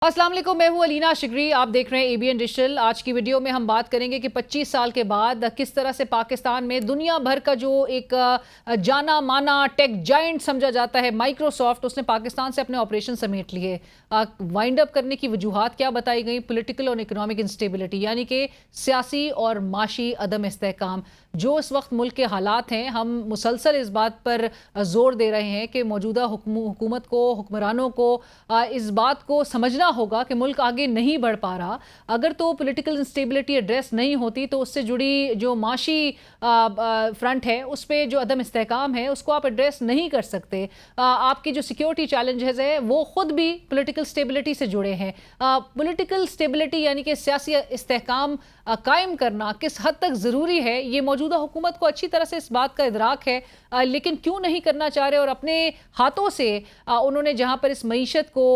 अस्सलाम वालेकुम, मैं हूं अलीना शिगरी। आप देख रहे हैं एबीएन डिजिटल। आज की वीडियो में हम बात करेंगे कि 25 साल के बाद किस तरह से पाकिस्तान में दुनिया भर का जो एक जाना माना टेक जायंट समझा जाता है माइक्रोसॉफ्ट, उसने पाकिस्तान से अपने ऑपरेशन समेट लिए। वाइंड अप करने की वजूहात क्या बताई गई? पॉलिटिकल और इकोनॉमिक इंस्टेबिलिटी, यानी कि सियासी और माशी अदम इस्तेहकाम। जो इस वक्त मुल्क के हालात हैं, हम मुसलसल इस बात पर जोर दे रहे हैं कि मौजूदा हुकूमत को, हुक्मरानों को इस बात को समझना होगा कि मुल्क आगे नहीं बढ़ पा रहा। अगर तो पॉलिटिकल इंस्टेबिलिटी एड्रेस नहीं होती तो उससे जुड़ी जो माशी फ्रंट है उस पर जो अदम इस्तेहकाम है उसको आप एड्रेस नहीं कर सकते। आपकी जो सिक्योरिटी चैलेंजेस है वो खुद भी पॉलिटिकल स्टेबिलिटी से जुड़े हैं। पॉलिटिकल स्टेबिलिटी यानी कि सियासी इस्तेहकाम कायम करना किस हद तक ज़रूरी है, ये मौजूदा हुकूमत को अच्छी तरह से इस बात का इदराक है, लेकिन क्यों नहीं करना चाह रहे और अपने हाथों से उन्होंने जहां पर इस मईशत को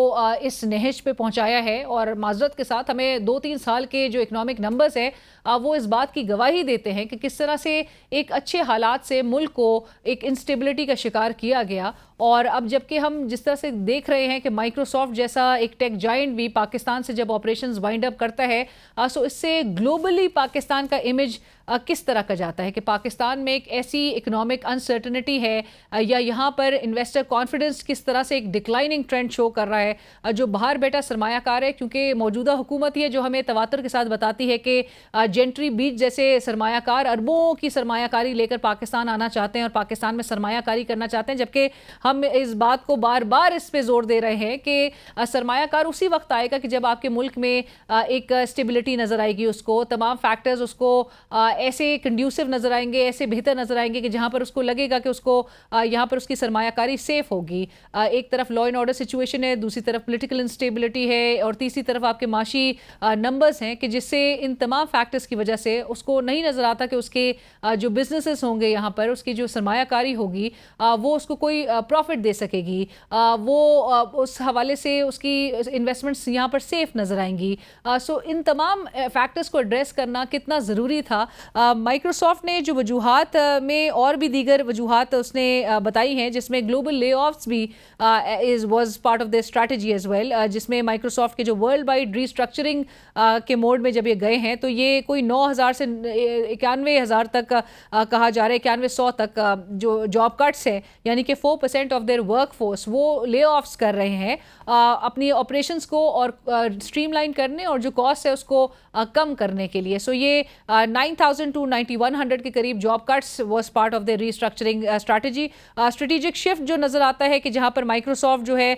इस नहज पे पहुंचाया है। और माजरत के साथ हमें 2-3 साल के जो इकनॉमिक नंबर्स है वो इस बात की गवाही देते हैं कि किस तरह से एक अच्छे हालात से मुल्क को एक इंस्टेबिलिटी का शिकार किया गया। और अब जबकि हम जिस तरह से देख रहे हैं कि माइक्रोसॉफ्ट जैसा एक टेक जायंट भी पाकिस्तान से जब ऑपरेशंस वाइंड अप करता है, सो इससे ग्लोबली पाकिस्तान का इमेज किस तरह का जाता है कि पाकिस्तान में एक ऐसी इकोनॉमिक अनसर्टनिटी है या यहाँ पर इन्वेस्टर कॉन्फिडेंस किस तरह से एक डिक्लाइनिंग ट्रेंड शो कर रहा है। जो बाहर बैठा सरमायाकार है, क्योंकि मौजूदा हुकूमत ही है जो हमें तवातर के साथ बताती है कि जेंट्री बीच जैसे सरमायाकार अरबों की सरमायाकारी लेकर पाकिस्तान आना चाहते हैं और पाकिस्तान में सरमायाकारी करना चाहते हैं, जबकि हम इस बात को बार बार इस पे जोर दे रहे हैं कि सरमायाकार उसी वक्त आएगा कि जब आपके मुल्क में एक स्टेबिलिटी नजर आएगी, उसको तमाम फैक्टर्स उसको ऐसे कंड्यूसिव नजर आएंगे, ऐसे बेहतर नजर आएंगे कि जहां पर उसको लगेगा कि उसको यहां पर उसकी सरमायाकारी सेफ होगी। एक तरफ लॉ एंड ऑर्डर सिचुएशन है, दूसरी तरफ पॉलिटिकल इंस्टेबिलिटी है और तीसरी तरफ आपके माशी नंबर्स हैं कि जिससे इन तमाम फैक्टर्स की वजह से उसको नहीं नजर आता कि उसके जो बिजनेसेस होंगे यहाँ पर, उसकी जो सरमायाकारी होगी वो उसको कोई प्रॉफिट दे सकेगी। वो उस हवाले से उसकी इन्वेस्टमेंट्स यहाँ पर सेफ नजर आएंगी। सो इन तमाम फैक्टर्स को एड्रेस करना कितना ज़रूरी था। माइक्रोसॉफ्ट ने जो वजूहात में और भी दीगर वजूहात उसने बताई हैं, जिसमें ग्लोबल ले ऑफ्स भी was part of the strategy as well, जिसमें माइक्रोसॉफ्ट के जो वर्ल्ड वाइड रीस्ट्रक्चरिंग के मोड में जब ये गए हैं तो ये कोई 9,000 से 91,000 तक कहा जा रहा है, 9100 तक जो जॉब कट्स है, यानी कि 4% ऑफ देयर वर्कफोर्स वो ले ऑफ्स कर रहे हैं अपनी ऑपरेशंस को और स्ट्रीमलाइन करने और जो कॉस्ट है उसको कम करने के लिए। सो ये 9,000 to 9,100 के करीब job cuts was part of the restructuring strategy. Strategic shift जो नज़र आता है कि जहां पर माइक्रोसॉफ्ट जो है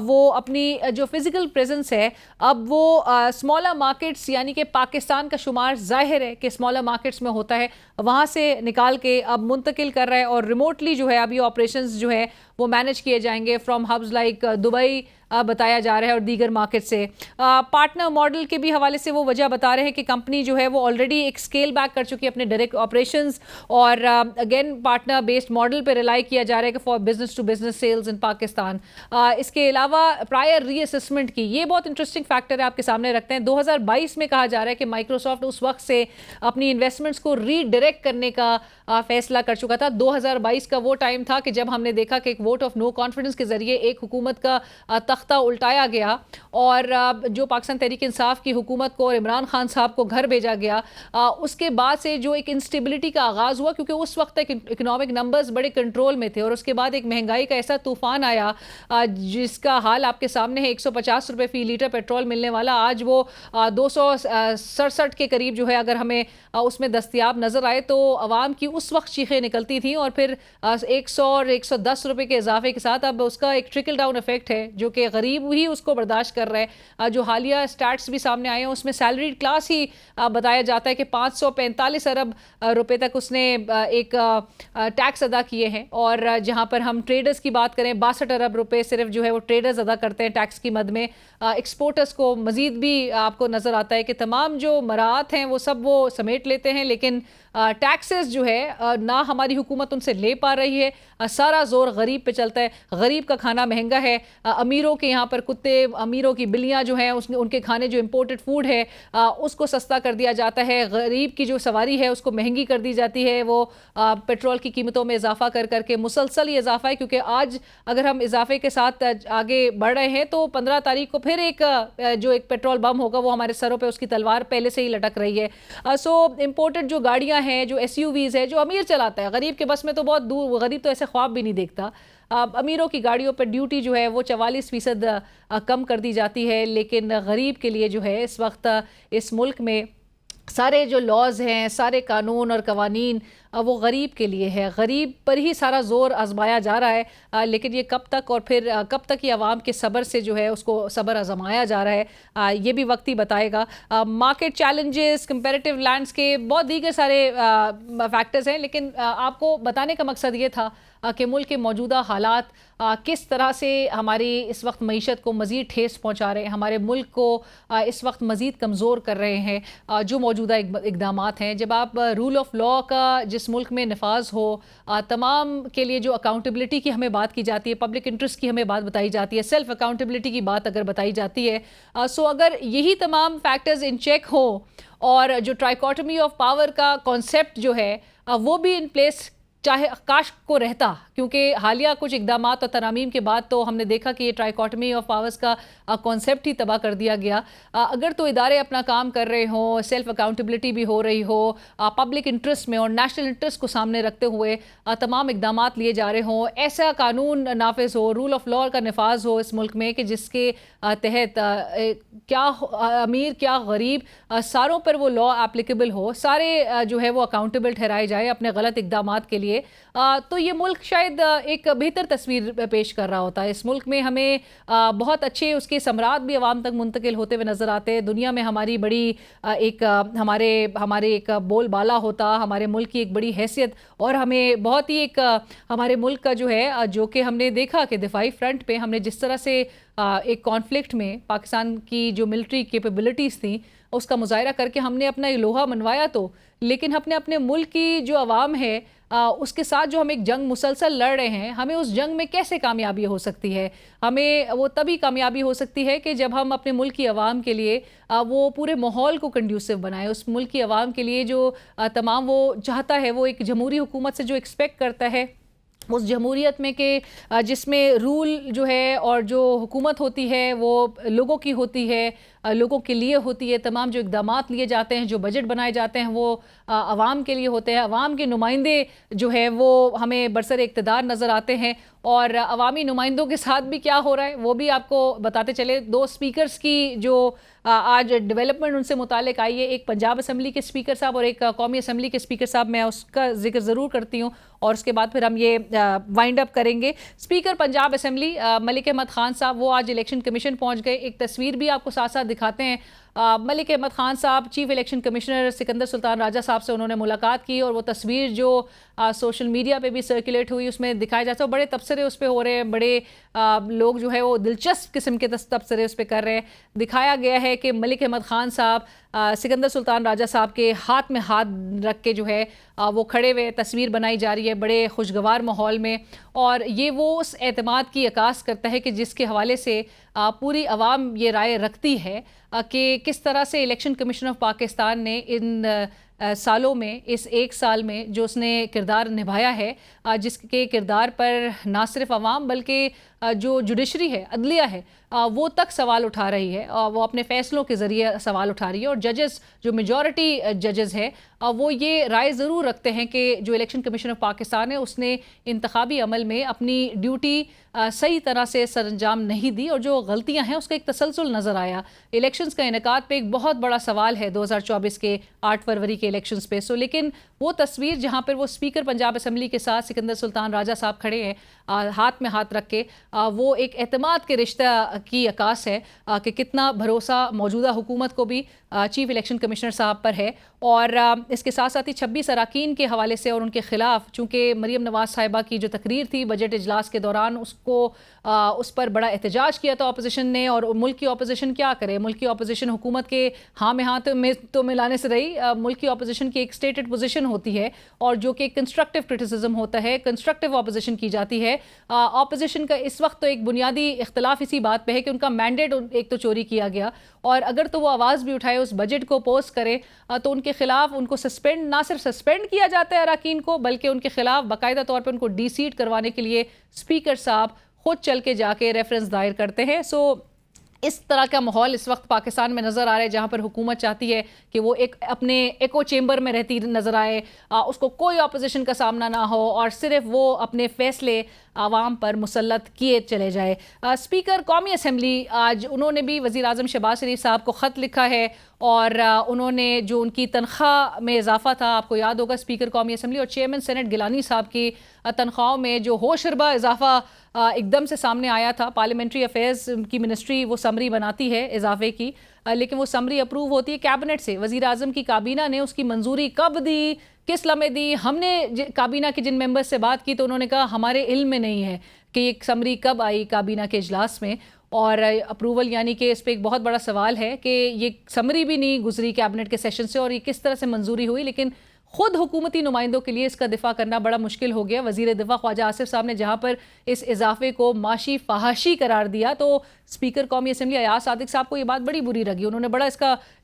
वो अपनी जो फिजिकल प्रेजेंस है अब वो स्मॉलर मार्केट्स, यानी कि पाकिस्तान का शुमार जाहिर है कि स्मॉलर मार्केट्स में होता है, वहाँ से निकाल के अब मुंतकिल कर रहा है और रिमोटली जो है अब ये ऑपरेशंस जो है वो मैनेज किए जाएंगे फ्रॉम हब्स लाइक दुबई बताया जा रहा है और दीगर मार्केट से। पार्टनर मॉडल के भी हवाले से वो वजह बता रहे हैं कि कंपनी जो है वो ऑलरेडी एक स्केल बैक कर चुकी है अपने डायरेक्ट ऑपरेशंस और अगेन पार्टनर बेस्ड मॉडल पे रिलाई किया जा रहा है कि for business to business sales in Pakistan. इसके अलावा प्रायर रीअसेसमेंट की ये बहुत इंटरेस्टिंग फैक्टर है, आपके सामने रखते हैं। 2022 में कहा जा रहा है कि माइक्रोसॉफ्ट उस वक्त से अपनी इन्वेस्टमेंट्स को रीडायरेक्ट करने का फैसला कर चुका था। 2022 का वो टाइम था कि जब हमने देखा कि एक वोट ऑफ नो कॉन्फिडेंस के जरिए एक हुकूमत का तख्ता उल्टाया गया और जो पाकिस्तान तहरीक इंसाफ की हुकूमत को और इमरान खान साहब को घर भेजा गया। उसके बाद से जो एक इंस्टेबिलिटी का आगाज़ हुआ, क्योंकि उस वक्त तक इकोनॉमिक नंबर्स बड़े कंट्रोल में थे और उसके बाद एक महंगाई का ऐसा तूफान आया जिसका हाल आपके सामने है। 150 रुपये फ़ी लीटर पेट्रोल मिलने वाला आज वो 267 के करीब जो है अगर हमें उसमें दस्तियाब नज़र आए तो आवाम की उस वक्त चीखें निकलती थी और फिर 100 और 110 रुपये के इजाफे के साथ अब उसका एक ट्रिकल डाउन इफेक्ट है जो कि गरीब ही उसको बर्दाश्त कर रहा है। जो हालिया स्टैट्स भी सामने आए हैं उसमें सैलरीड क्लास ही बताया जाता है कि 545 अरब रुपए तक उसने एक टैक्स अदा किए हैं और जहां पर हम ट्रेडर्स की बात करें 62 अरब रुपए सिर्फ जो है वो ट्रेडर्स अदा करते हैं टैक्स की मद में। एक्सपोर्टर्स को मजीद भी आपको नज़र आता है कि तमाम जो मराहत हैं वो सब वो समेट लेते हैं, लेकिन टैक्सेस जो है ना हमारी हुकूमत उनसे ले पा रही है। सारा जोर गरीब पे चलता है, गरीब का खाना महंगा है, अमीरों के यहाँ पर कुत्ते, अमीरों की बिल्लियाँ जो हैं उनके खाने, जो इम्पोर्टेड फूड है उसको सस्ता कर दिया जाता है। गरीब की जो सवारी है उसको महंगी कर दी जाती है। वो पेट्रोल की कीमतों में इजाफा कर करके मुसलसल ये इजाफा है, क्योंकि आज अगर हम इजाफे के साथ आगे बढ़ रहे हैं तो 15 तारीख को फिर जो एक पेट्रोल बम होगा वो हमारे सरों पे उसकी तलवार पहले से ही लटक रही है। सो इम्पोर्टेड जो गाड़ियां हैं, जो एसयूवीज है, जो अमीर चलाता है, गरीब के बस में तो बहुत दूर, गरीब तो ऐसे ख्वाब भी नहीं देखता। अमीरों की गाड़ियों पर ड्यूटी जो है वो 44% कम कर दी जाती है, लेकिन गरीब के लिए जो है इस वक्त इस मुल्क में सारे जो लॉज हैं, सारे कानून और कवानीन वो गरीब के लिए है। गरीब पर ही सारा जोर आजमाया जा रहा है, लेकिन ये कब तक और फिर कब तक ये आवाम के सब्र से जो है उसको सब्र आजमाया जा रहा है, ये भी वक्त ही बताएगा। मार्केट चैलेंजेस, कंपैरेटिव लैंडस्केप, बहुत दीगर सारे फैक्टर्स हैं, लेकिन आपको बताने का मकसद ये था कि मुल्क के मौजूदा हालात किस तरह से हमारी इस वक्त मईशत को मज़ीद ठेस पहुँचा रहे हैं, हमारे मुल्क को इस वक्त मज़ीद कमज़ोर कर रहे हैं जो मौजूदा इकदामात हैं। जब आप रूल ऑफ लॉ का जिस मुल्क में नफाज हो, तमाम के लिए जो अकाउंटेबिलिटी की हमें बात की जाती है, पब्लिक इंटरेस्ट की हमें बात बताई जाती है, सेल्फ अकाउंटेबिलिटी की बात अगर बताई जाती है, सो अगर यही तमाम फैक्टर्स इन चेक हो और जो ट्राइकोटमी ऑफ पावर का कॉन्सेप्ट जो है वो भी इन प्लेस चाहे काश को रहता, क्योंकि हालिया कुछ इकदामात और तरामीम के बाद तो हमने देखा कि ये ट्राइकोटमी ऑफ पावर्स का कॉन्सेप्ट ही तबाह कर दिया गया। अगर तो इदारे अपना काम कर रहे हों, सेल्फ अकाउंटेबिलिटी भी हो रही हो, पब्लिक इंटरेस्ट में और नेशनल इंटरेस्ट को सामने रखते हुए तमाम इकदामात लिए जा रहे हों, ऐसा कानून नाफिज हो, रूल ऑफ लॉ का नफाज हो इस मुल्क में कि जिसके तहत क्या अमीर क्या गरीब सारों पर वो लॉ एप्लीकेबल हो, सारे जो है वो अकाउंटेबल ठहराए जाए अपने गलत इकदामात के लिए, तो ये मुल्क शायद एक बेहतर तस्वीर पेश कर रहा होता है। इस मुल्क में हमें बहुत अच्छे उसके समरात भी आवाम तक मुंतकिल होते हुए नज़र आते हैं। दुनिया में हमारी बड़ी एक हमारे एक बोलबाला होता, हमारे मुल्क की एक बड़ी हैसियत, और हमें बहुत ही एक हमारे मुल्क का जो है जो कि हमने देखा कि दिफाई फ्रंट पे हमने जिस तरह से एक कॉन्फ्लिक्ट में पाकिस्तान की जो मिलिट्री कैपेबिलिटीज़ थी उसका मुजाहरा करके हमने अपना ये लोहा मनवाया, तो लेकिन अपने अपने मुल्क की जो आवाम है उसके साथ जो हम एक जंग मुसलसल लड़ रहे हैं, हमें उस जंग में कैसे कामयाबी हो सकती है? हमें वो तभी कामयाबी हो सकती है कि जब हम अपने मुल्क की आवाम के लिए वो पूरे माहौल को कंड्यूसिव बनाएं। उस मुल्क की आवाम के लिए जो तमाम वो चाहता है, वो एक जमहूरी हुकूमत से जो एक्सपेक्ट करता है, उस जमहूरियत में कि जिसमें रूल जो है और जो हुकूमत होती है वो लोगों की होती है, लोगों के लिए होती है। तमाम जो इक़दामात लिए जाते हैं, जो बजट बनाए जाते हैं, वो आवाम के लिए होते हैं। आवाम के नुमाइंदे जो है वो हमें बरसर इक़्तिदार नज़र आते हैं, और अवामी नुमाइंदों के साथ भी क्या हो रहा है वो भी आपको बताते चले। 2 स्पीकर्स की जो आज डेवलपमेंट उनसे मुतालिक आई है, एक पंजाब असम्बली के स्पीकर साहब और एक कौमी असम्बली के स्पीकर साहब, मैं उसका जिक्र ज़रूर करती हूँ और उसके बाद फिर हम ये वाइंड अप करेंगे। स्पीकर पंजाब असम्बली मलिक अहमद ख़ान साहब वो आज इलेक्शन कमीशन पहुँच गए। एक तस्वीर भी आपको साथ साथ दिखाते हैं। मलिक अहमद ख़ान साहब chief election commissioner Sikandar Sultan Raja साहब से उन्होंने मुलाकात की, और वो तस्वीर जो सोशल मीडिया पे भी सर्कुलेट हुई उसमें दिखाया जाता है, बड़े तबसरे उस पर हो रहे हैं, बड़े लोग जो है वो दिलचस्प किस्म के तबसरे उस पर कर रहे हैं। दिखाया गया है कि मलिक अहमद ख़ान साहब सिकंदर सुल्तान राजा साहब के हाथ में हाथ रख के जो है वो खड़े हुए, तस्वीर बनाई जा रही है बड़े खुशगवार माहौल में, और ये वो उस एतमाद की अकास करता है कि जिसके हवाले से पूरी आवाम ये राय रखती है कि किस तरह से इलेक्शन कमीशन ऑफ पाकिस्तान ने इन सालों में, इस 1 साल में जो उसने किरदार निभाया है, जिसके किरदार पर ना सिर्फ आवाम बल्कि जो जुडिशरी है, अदलिया है, वो तक सवाल उठा रही है, वो अपने फ़ैसलों के ज़रिए सवाल उठा रही है, और जजेस जो मेजॉरिटी जजेस है वो ये राय ज़रूर रखते हैं कि जो इलेक्शन कमीशन ऑफ पाकिस्तान है उसने इंतखाबी अमल में अपनी ड्यूटी सही तरह से सरअंजाम नहीं दी, और जो गलतियां हैं उसका एक तसलसल नज़र आया। इलेक्शंस का इनेकाद पे एक बहुत बड़ा सवाल है 2024 के 8 फरवरी के इलेक्शंस पे। सो लेकिन वो तस्वीर जहाँ पर वो स्पीकर पंजाब असम्बली के साथ सिकंदर सुल्तान राजा साहब खड़े हैं हाथ में हाथ रख के, वो एक एतमाद के रिश्ता की अकास है कि कितना भरोसा मौजूदा हुकूमत को भी चीफ इलेक्शन कमिश्नर साहब पर है। और इसके साथ साथ ही 26 अराकीन के हवाले से और उनके खिलाफ, चूँकि मरीम नवाज साहिबा की जो तकरीर थी बजट इजलास के दौरान, उसको उस पर बड़ा एहतजाज किया था अपोजिशन ने, और मुल्क की अपोजिशन क्या करे, मुल्क की अपोजिशन हुकूमत के हाँ में हाँ तो मिलाने से रही। मुल्क की अपोजिशन की एक स्टेटेड पोजीशन होती है और जो कि कंस्ट्रक्टिव क्रिटिसिज्म होता है, कंस्ट्रक्टिव अपोजिशन की जाती है। अपोजिशन का इस इस वक्त तो एक बुनियादी इख्तलाफ इसी बात पे है कि उनका मैंडेट एक तो चोरी किया गया, और अगर तो वो आवाज़ भी उठाए, उस बजट को अपोज करे, तो उनके खिलाफ उनको सस्पेंड, ना सिर्फ सस्पेंड किया जाता है अरकान को, बल्कि उनके खिलाफ बाकायदा तौर पर उनको डी-सीट करवाने के लिए स्पीकर साहब खुद चल के जाके रेफरेंस दायर करते हैं। सो इस तरह का माहौल इस वक्त पाकिस्तान में नज़र आ रहा है, जहाँ पर हुकूमत चाहती है कि वो एक अपने एको चेंबर में रहती नज़र आए, उसको कोई अपोजिशन का सामना ना हो, और सिर्फ वो अपने फैसले आवाम पर मुसल्लत किए चले जाए। स्पीकर कौमी असम्बली आज उन्होंने भी वज़ीर आज़म शहबाज शरीफ साहब को ख़त लिखा है, और उन्होंने जो उनकी तनख्वाह में इजाफा था, आपको याद होगा स्पीकर कौमी असम्बली और चेयरमैन सेनेट गिलानी साहब की तनख्वाहों में जो होशरबा इजाफा एकदम से सामने आया था। पार्लियामेंट्री अफेयर्स की मिनिस्ट्री वो समरी बनाती है इजाफे की, लेकिन वो समरी अप्रूव होती है कैबिनेट से। वज़ीर आज़म की काबीना ने उसकी मंजूरी कब दी, किस लम्हे दी? हमने काबीना के जिन मेंबर्स से बात की तो उन्होंने कहा हमारे इल्म में नहीं है कि ये समरी कब आई काबीना के इजलास में, और अप्रूवल यानी कि इस पर एक बहुत बड़ा सवाल है कि ये समरी भी नहीं गुजरी कैबिनेट के सेशन से, और ये किस तरह से मंजूरी हुई। लेकिन खुद हुकूमती नुमाइंदों के लिए इसका दिफा करना बड़ा मुश्किल हो गया। वज़ीर दिफा ख्वाजा आसिफ साहब ने जहाँ पर इस इजाफे को माशी फहाशी करार दिया, तो स्पीकर कौमी असम्बली अयाज सादिक साहब को ये बात बड़ी बुरी लगी। उन्होंने बड़ा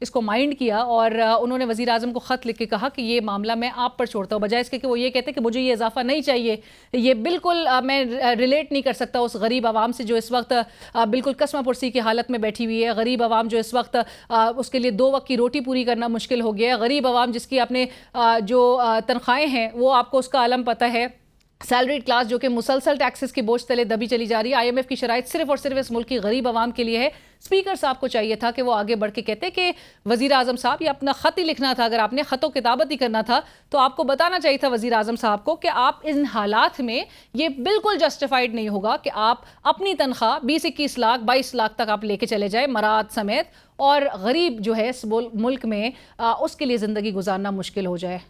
इसको माइंड किया, और उन्होंने वज़ीर आज़म को ख़त लिख के कहा कि ये मामला मैं आप पर छोड़ता हूँ, बजाय इसके कि वो ये कहते कि मुझे ये इजाफा नहीं चाहिए। ये बिल्कुल मैं रिलेट नहीं कर सकता उस गरीब आवाम से जो इस वक्त बिल्कुल कसमा पुरसी की हालत में बैठी हुई है। गरीब आवाम जो इस वक्त उसके लिए 2 वक्त की रोटी पूरी करना मुश्किल हो गया है। गरीब आवाम जिसकी अपने जो तनख्वाहें हैं वो आपको उसका आलम पता है। सैलरीड क्लास जो कि मुसलसल टैक्सेस के बोझ तले दबी चली जा रही है। IMF की शराइत सिर्फ और सिर्फ इस मुल्क की गरीब आवाम के लिए है। स्पीकर साहब को चाहिए था कि वो आगे बढ़ के कहते कि वज़ीर आज़म साहब ये अपना ख़त ही लिखना था, अगर आपने ख़तो किताबत ही करना था तो आपको बताना चाहिए था वज़ीर आज़म साहब को कि आप इन हालात में ये बिल्कुल जस्टिफाइड नहीं होगा कि आप अपनी तनख्वाह 20-21 लाख 22 लाख तक आप लेके चले जाए मराद समेत, और गरीब जो है इस मुल्क में उसके लिए ज़िंदगी गुजारना मुश्किल हो जाए।